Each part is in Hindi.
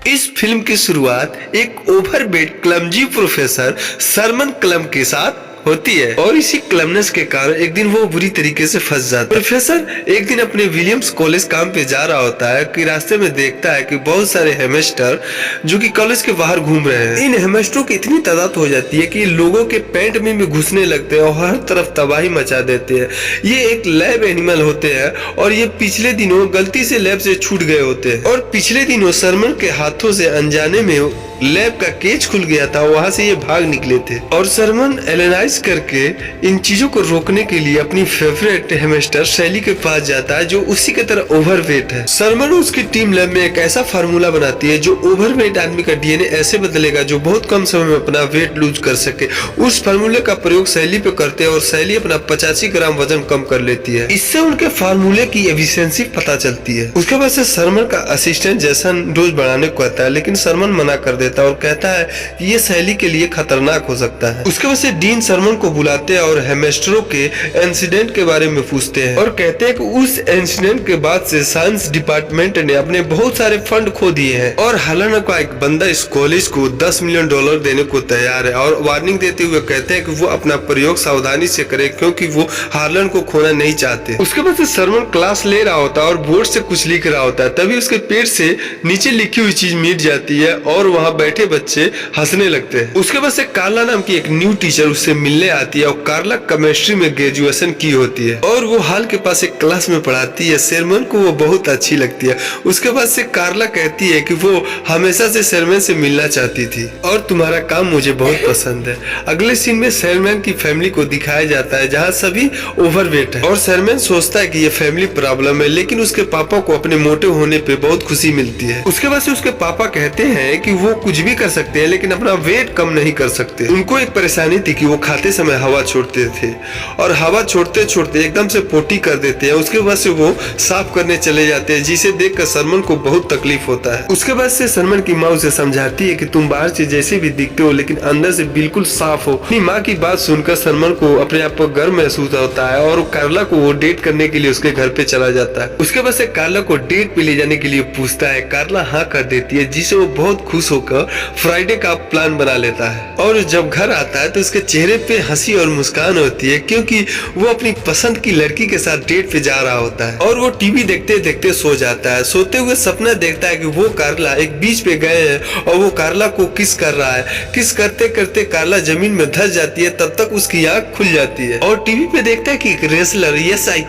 इस फिल्म की शुरुआत एक ओवरवेट क्लमजी प्रोफेसर सरमन क्लम के साथ होती है और इसी क्लमनेस के कारण एक दिन वो बुरी तरीके से फंस जाता है। प्रोफेसर एक दिन अपने विलियम्स कॉलेज काम पे जा रहा होता है कि रास्ते में देखता है कि बहुत सारे हेमस्टर जो कि कॉलेज के बाहर घूम रहे हैं। इन हेमस्टरों की इतनी तादाद हो जाती है कि लोगों के पेट में भी घुसने लगते हैं और हर तरफ तबाही मचा देते हैं। ये एक लैब एनिमल होते हैं और ये पिछले दिनों गलती से लैब से छूट गए होते हैं और पिछले दिनों सरमन के हाथों से अनजाने में लैब का केज खुल गया था, वहां से ये भाग निकले थे और सरमन एनालाइज करके इन चीजों को रोकने के लिए अपनी फेवरेट हेमस्टर शैली के पास जाता है जो उसी की तरह ओवरवेट है। सरमन और उसकी टीम लैब में एक ऐसा फार्मूला बनाती है जो ओवरवेट आदमी का डीएनए ऐसे बदलेगा जो बहुत कम समय में अपना वेट लूज कर सके। उस फार्मूले का प्रयोग शैली पे करते हैं और शैली अपना 85 ग्राम वजन कम कर लेती है। इससे उनके फार्मूले की एफिशिएंसी पता चलती है। उसके बाद से सरमन का असिस्टेंट जैसन डोज बढ़ाने को कहता है, लेकिन सरमन मना कर देता है और कहता है कि ये शैली के लिए खतरनाक हो सकता है। उसके बाद से डीन सरमन को बुलाते हैं और हेमस्टरों के इंसिडेंट के बारे में पूछते हैं और कहते हैं कि उस इंसिडेंट के बाद से साइंस डिपार्टमेंट ने अपने बहुत सारे फंड खो दिए हैं और हालाना का एक बंदा इस कॉलेज को $10 मिलियन देने को तैयार है और वार्निंग देते हुए कहते हैं कि वो अपना प्रयोग सावधानी से करे क्योंकि वो हार्लन को खोना नहीं चाहते। उसके बाद से सरमन क्लास ले रहा होता है और बोर्ड से कुछ लिख रहा होता है, तभी उसके पेट से नीचे लिखी हुई चीज मिट जाती है और वहाँ बैठे बच्चे हंसने लगते हैं। उसके बाद से कार्ला नाम की एक न्यू टीचर उससे मिलने आती है और कार्ला केमिस्ट्री में ग्रेजुएशन की होती है और वो हाल के पास एक क्लास में पढ़ाती है। सरमन को वो बहुत अच्छी लगती है। उसके बाद से कार्ला कहती है कि वो हमेशा से सरमन से मिलना चाहती थी और तुम्हारा काम मुझे बहुत पसंद है। अगले सीन में सरमन की फैमिली को दिखाया जाता है जहाँ सभी ओवरवेट है और सरमन सोचता है कि ये फैमिली प्रॉब्लम है, लेकिन उसके पापा को अपने मोटे होने पे बहुत खुशी मिलती है। उसके बाद से उसके पापा कहते हैं कि वो कुछ भी कर सकते हैं लेकिन अपना वेट कम नहीं कर सकते। उनको एक परेशानी थी कि वो खाते समय हवा छोड़ते थे और हवा छोड़ते छोड़ते एकदम से पोटी कर देते हैं। उसके बाद से वो साफ करने चले जाते हैं जिसे देखकर सरमन को बहुत तकलीफ होता है। उसके बाद से सरमन की माँ उसे समझाती है कि तुम बाहर से जैसे भी दिखते हो लेकिन अंदर से बिल्कुल साफ हो। अपनी माँ की बात सुनकर सरमन को अपने आप को गर्व महसूस होता है और कार्ला को वो डेट करने के लिए उसके घर पे चला जाता है। उसके बाद से कार्ला को डेट पे ले जाने के लिए पूछता है। कार्ला हाँ कर देती है जिसे वो बहुत खुश होकर फ्राइडे का प्लान बना लेता है और जब घर आता है तो उसके चेहरे पे हंसी और मुस्कान होती है क्योंकि वो अपनी पसंद की लड़की के साथ डेट पे जा रहा होता है और वो टीवी देखते देखते सो जाता है। सोते हुए सपना देखता है कि वो कार्ला एक बीच पे गए हैं और वो कार्ला को किस कर रहा है। किस करते करते कार्ला जमीन में धंस जाती है, तब तक उसकी आंख खुल जाती है और टीवी पे देखता है कि एक रेसलर यस आई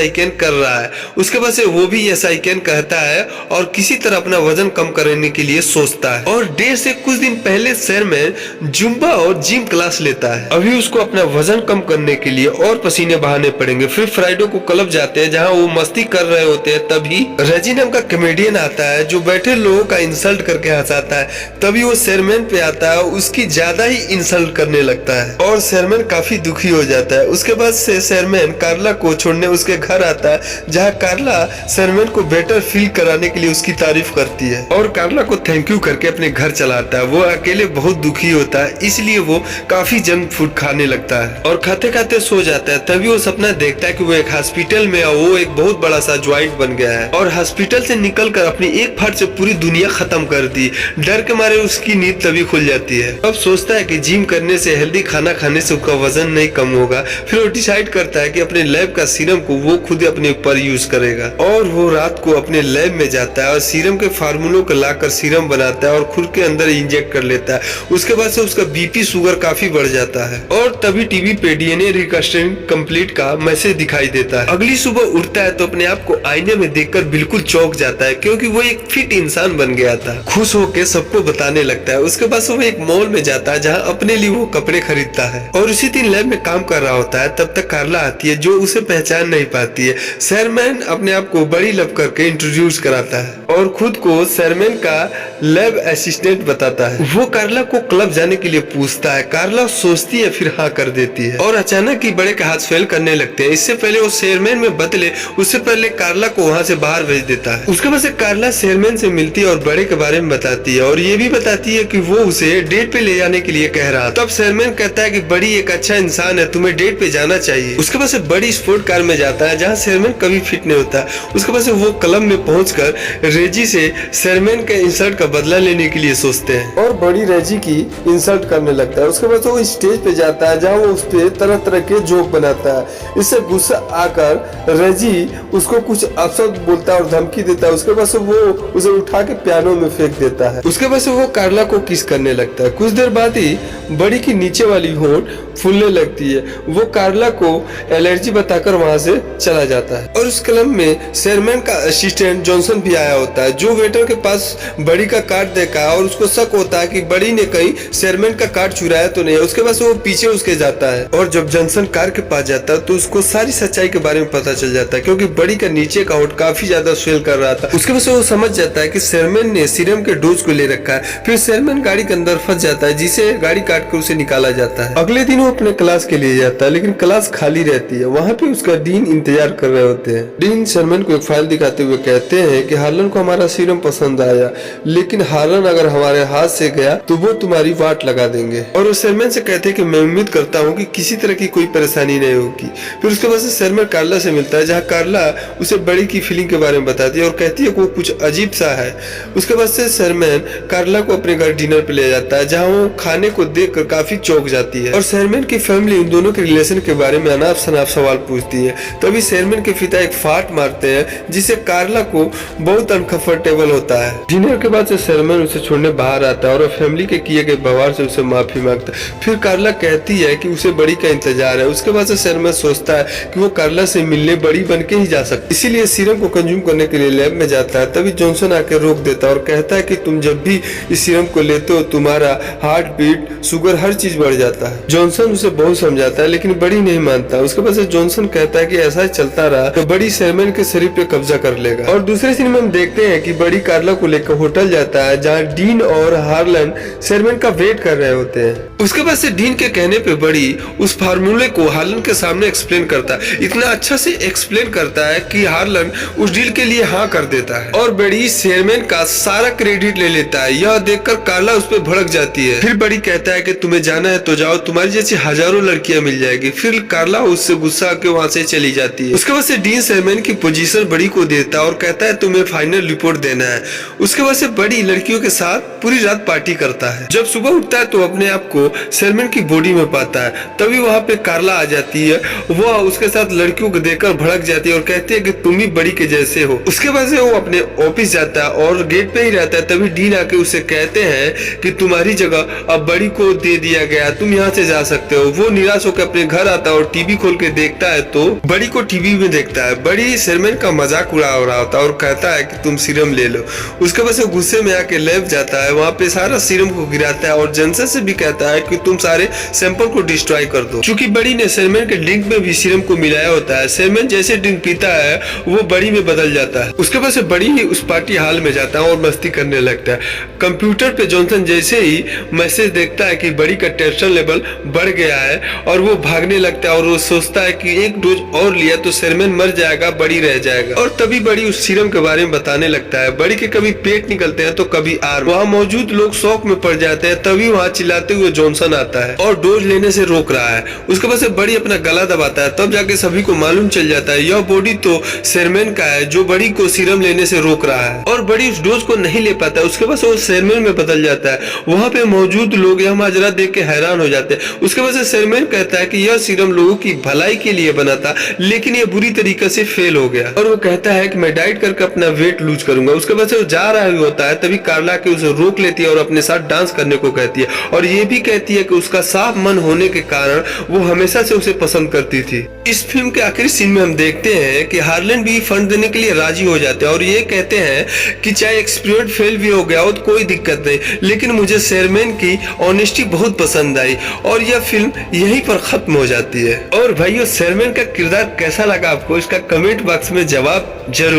कैन कर रहा है। उसके बाद से वो भी यस आई कैन कहता है और किसी तरह अपना वजन कम करने के लिए सोचता है और डेट से कुछ दिन पहले शहर में जुम्बा और जिम क्लास लेता है। अभी उसको अपना वजन कम करने के लिए और पसीने बहाने पड़ेंगे। फिर फ्राइडे को क्लब जाते हैं जहां वो मस्ती कर रहे होते हैं। तभी रजी नाम का कॉमेडियन आता है जो बैठे लोगों का इंसल्ट करके हंसाता है। तभी वो शेरमैन पे आता है, उसकी ज्यादा ही इंसल्ट करने लगता है और शेरमैन काफी दुखी हो जाता है। उसके बाद से शेरमैन कार्ला को छोड़ने उसके घर आता है जहाँ कार्ला शेरमैन को बेटर फील कराने के लिए उसकी तारीफ करती है और कार्ला को थैंक यू करके अपने घर चलाता है। वो अकेले बहुत दुखी होता है इसलिए वो काफी जंक फूड खाने लगता है और खाते खाते सो जाता है। तभी वो सपना देखता है कि वो एक हॉस्पिटल में और वो एक बहुत बड़ा सा ज्वाइंट बन गया है और हॉस्पिटल से निकलकर अपनी एक फट से पूरी दुनिया खत्म कर दी। डर के मारे उसकी नींद तभी खुल जाती है। अब सोचता है कि जिम करने से, हेल्दी खाना खाने से उसका वजन नहीं कम होगा। फिर वो डिसाइड करता है कि अपने लैब का सीरम को वो खुद अपने ऊपर यूज करेगा और वो रात को अपने लैब में जाता है और सीरम के फार्मूलों को लाकर सीरम बनाता है और खुद के अंदर इंजेक्ट कर लेता है। उसके बाद से उसका बीपी शुगर काफी बढ़ जाता है और तभी टीवी पे डीएनए रिकंस्ट्रक्शन कंप्लीट का मैसेज दिखाई देता है। अगली सुबह उठता है तो अपने आप को आईने में देखकर बिल्कुल चौंक जाता है क्योंकि वो एक फिट इंसान बन गया था। खुश होकर सबको बताने लगता है। उसके बाद वो एक मॉल में जाता है जहाँ अपने लिए वो कपड़े खरीदता है और उसी दिन लैब में काम कर रहा होता है। तब तक कार्ला आती है जो उसे पहचान नहीं पाती है। शेरमैन अपने आप को बड़ी लब करके इंट्रोड्यूस कराता है और खुद को शेरमैन का लैब असिस्टेंट असिस्टेंट बताता है। वो कार्ला को क्लब जाने के लिए पूछता है। कार्ला सोचती है फिर हाँ कर देती है और अचानक ही बड़े के हाथ फेल करने लगते हैं। इससे पहले वो शेयरमैन में बदले उससे पहले कार्ला को वहाँ से बाहर भेज देता है। उसके बाद से कार्ला शेयरमैन से मिलती है और बड़े के बारे में बताती है और ये भी बताती है कि वो उसे डेट पे ले जाने के लिए कह रहा। तब शेयरमैन कहता है कि बड़ी एक अच्छा इंसान है, तुम्हें डेट पे जाना चाहिए। उसके बाद से बड़ी स्पोर्ट कार में जाता है जहाँ शेयरमैन कभी फिट नहीं होता। उसके बाद से वो क्लब में पहुंचकर रेजी से शेयरमैन के इंसल्ट का बदला लेने के लिए सोचते हैं और बड़ी रेजी की इंसल्ट करने लगता है। उसके बाद वो स्टेज पे जाता है जहाँ वो उस पे तरह तरह के जोक बनाता है। इससे गुस्सा आकर रेजी उसको कुछ अपशब्द बोलता है और धमकी देता है। उसके बाद से वो उसे उठा के पियानो में फेंक देता है। उसके बाद से वो कार्ला को किस करने लगता है। कुछ देर बाद ही बड़ी की नीचे वाली होंठ फूलने लगती है। वो कार्ला को एलर्जी बताकर वहां से चला जाता है और उस क्लब में शेयरमैन का असिस्टेंट जॉनसन भी आया होता है जो वेटर के पास बड़ी का कार्ड देखा है और उसको शक होता है कि बड़ी ने कहीं शेयरमैन का कार्ड चुराया तो नहीं है। उसके बाद वो पीछे उसके जाता है और जब जॉनसन कार के पास जाता है तो उसको सारी सच्चाई के बारे में पता चल जाता है क्योंकि बड़ी का नीचे का होंठ काफी ज्यादा स्वेल कर रहा था। उसके बाद वो समझ जाता है कि शेयरमैन ने सीरम के डोज को ले रखा है। फिर शेयरमैन गाड़ी के अंदर फंस जाता है जिसे गाड़ी काट कर उसे निकाला जाता है। अगले दिन वो अपने क्लास के लिए जाता है लेकिन क्लास खाली रहती है। वहाँ पे उसका डीन इंतजार कर रहे होते हैं। डीन शेयरमैन को एक फाइल दिखाते हुए कहते हैं कि हार्लन को हमारा सीरम पसंद आया लेकिन हार्लन अगर हमारे हाथ से गया तो वो तुम्हारी वाट लगा देंगे। और वो शेयरमैन से कहते हैं कि मैं उम्मीद करता हूँ कि किसी तरह की कोई परेशानी नहीं होगी। फिर उसके बाद शेयरमैन कार्ला से मिलता है जहाँ कार्ला उसे बड़ी की फीलिंग के बारे में बताती है और कहती है कि वो कुछ अजीब सा है। उसके बाद से शेयरमैन कार्ला को अपने घर डिनर पे ले जाता है जहाँ वो खाने को देखकर काफी चौंक जाती है और शेयरमैन की फैमिली उन दोनों के रिलेशन के बारे में अनाप शनाप सवाल पूछती है। तभी शेयरमैन के पिता एक फाट मारते हैं जिससे कार्ला को बहुत अनकंफर्टेबल होता है। डिनर के बाद से शेयरमैन उसे छोड़ने बाहर आता है और फैमिली के किए गए व्यवहार से उसे माफी मांगता है। फिर कार्ला कहती है कि उसे बड़ी का इंतजार है। उसके बाद से शेयरमैन सोचता है कि वो कार्ला से मिलने बड़ी बन के ही जा सकती, इसीलिए सीरम को कंज्यूम करने के लिए लैब में जाता है। तभी जॉनसन आकर रोक देता है और कहता है कि तुम जब भी इस सीरम को लेते हो तुम्हारा हार्ट बीट, शुगर, हर चीज बढ़ जाता है। जॉनसन उसे बहुत समझाता है लेकिन बड़ी नहीं मानता। उसके बाद से जॉनसन कहता है कि ऐसा ही चलता रहा तो बड़ी शेयरमैन के शरीर पे कब्जा कर लेगा। और दूसरे सीन में हम देखते हैं कि बड़ी कार्ला को लेकर होटल जाता है जहाँ डीन और हार्लन शेयरमैन का वेट कर रहे होते हैं। उसके बाद से डीन के कहने पे बड़ी उस फार्मूले को हार्लन के सामने एक्सप्लेन करता है। इतना अच्छा से एक्सप्लेन करता है कि हार्लन उस डील के लिए हाँ कर देता है और बड़ी शेयरमैन का सारा क्रेडिट ले लेता है। यह देखकर कार्ला उस पर भड़क जाती है। फिर बड़ी कहता है कि तुम्हें जाना है तो जाओ, तुम्हारी जैसी हजारों लड़कियां मिल जाएगी। फिर कार्ला उससे गुस्सा के वहाँ से चली जाती है। उसके बाद से डीन शेयरमैन की पोजीशन बड़ी को देता है और कहता है तुम्हें फाइनल रिपोर्ट देना है। उसके बाद से बड़ी लड़कियों के साथ पूरी रात पार्टी करता है। जब सुबह उठता है तो अपने आप को शेयरमैन की बॉडी में पाता है। तभी वहाँ पे कार्ला आ जाती है। वो उसके साथ लड़कियों को देखकर भड़क जाती है और कहती है कि तुम भी बड़ी के जैसे हो। उसके बाद से वो अपने ऑफिस जाता है और गेट पे ही रहता है। तभी डीन आके उसे कहते हैं कि तुम्हारी जगह अब बड़ी को दे दिया गया, तुम यहाँ से जा सकते हो। वो निराश होकर अपने घर आता है और टीवी खोल के देखता है तो बड़ी को टीवी में देखता है। बड़ी शेयरमैन का मजाक उड़ा रहा होता है और कहता है कि तुम सीरम ले लो। उसके बाद से गुस्से में आके लैब जाता है, वहाँ पे सारा सीरम को गिराता है और जॉनसन से भी कहता है कि तुम सारे सैंपल को डिस्ट्रॉय कर दो। क्योंकि बड़ी ने शेयरमैन के ड्रिंक में भी सीरम को मिलाया होता है। शेयरमैन जैसे ड्रिंक पीता है वो बड़ी में बदल जाता है। उसके बाद से बड़ी ही उस पार्टी हॉल में जाता है और मस्ती करने लगता है। कंप्यूटर पे जॉनसन जैसे ही मैसेज देखता है कि बड़ी का टेंशन लेवल बढ़ गया है और वो भागने लगता है और वो सोचता है कि एक डोज और लिया तो शेयरमैन मर जाएगा, बड़ी रह जाएगा। और तभी बड़ी उस सीरम के बारे में बताने लगता है। बड़ी के कभी पेट निकलते हैं तो कभी आर्म। वहाँ मौजूद लोग शौक में पड़ जाते हैं। तभी वहाँ चिल्लाते हुए जॉनसन आता है और डोज लेने से रोक रहा है। उसके बाद से बड़ी अपना गला दबाता है। तब जाके सभी को मालूम चल जाता है यह बॉडी तो शेयरमैन का है जो बड़ी को सीरम लेने से रोक रहा है और बड़ी उस डोज को नहीं ले पाता है। उसके बाद वो शेयरमैन में बदल जाता है। वहाँ पे मौजूद लोग यह माजरा देख के हैरान हो जाते हैं। उसके बाद से शेयरमैन कहता है कि यह सीरम लोगों की भलाई के लिए बना था लेकिन यह बुरी तरीके से फेल हो गया और वो कहता है कि मैं डाइट करके अपना वेट लूज करूंगा। उसके बाद से वो जा रहा होता है। तभी कार्ला के उसे रोक लेती है और अपने साथ डांस करने को कहती है और ये भी कहती है कि उसका साफ मन होने के कारण वो हमेशा से उसे पसंद करती थी। इस फिल्म के आखिरी सीन में हम देखते हैं कि हार्लन भी फंड देने के लिए राजी हो जाते हैं और ये कहते हैं कि चाहे एक्सपेरिमेंट फेल भी हो गया हो तो कोई दिक्कत नहीं, लेकिन मुझे शेयरमैन की ऑनेस्टी बहुत पसंद आई और यह फिल्म यहीं पर खत्म हो जाती है। और भाइयों, शेयरमैन का किरदार कैसा लगा आपको, इसका कमेंट बॉक्स में जवाब जरूर